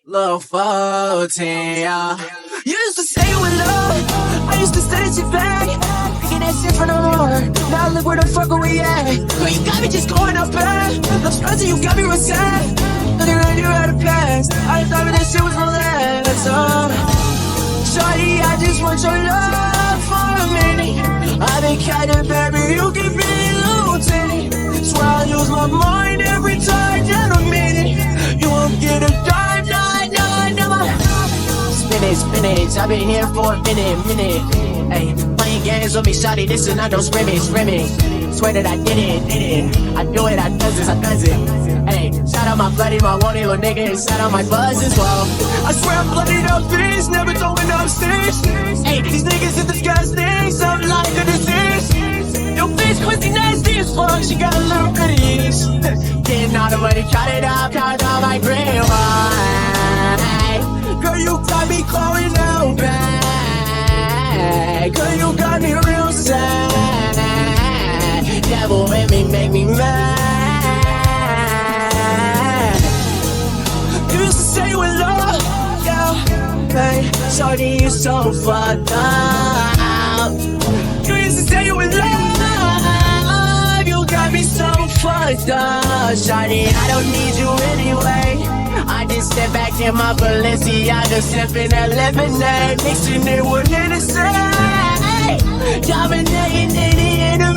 Lil' 14, yeah. You used to say you in love, I used to say that you back. Thinking that shit from the Lord, now look where the fuck are we at. But you got me just going up bad, I'm stressing, you got me real sad. Looking around you out of past, I thought that shit was my last. Shorty, I just want your love for a minute. I've been kinda baby, you give me a little tinny. Swear I lose my mind every time that I'm in it. You won't get a dime, no. Spinach, I've been here for a minute. Ay, playing games with me, shawty, this is not no scrimmage. Swear that I did it. I do it, I does it. Hey, shout out my bloody, my one little nigga, and shout out my buzz as well. I swear I'm bloodied up bitch, never throwing up sticks. Hey, these niggas is disgusting, something like a disease. Yo bitch, pussy nasty as fuck, she got a little bitties. Getting all the money, count it up my grandma. Girl, you got me calling out back. Girl, you got me real sad. Devil in me, make me mad. You used to say you in love, yeah. Hey, shorty, you so fucked up. You used to say you in love. You got me so fucked up. Shorty, I don't need you anyway. I just step back in my Balenciaga, sipping that lemonade, mixing it with Hennessy, dominating in the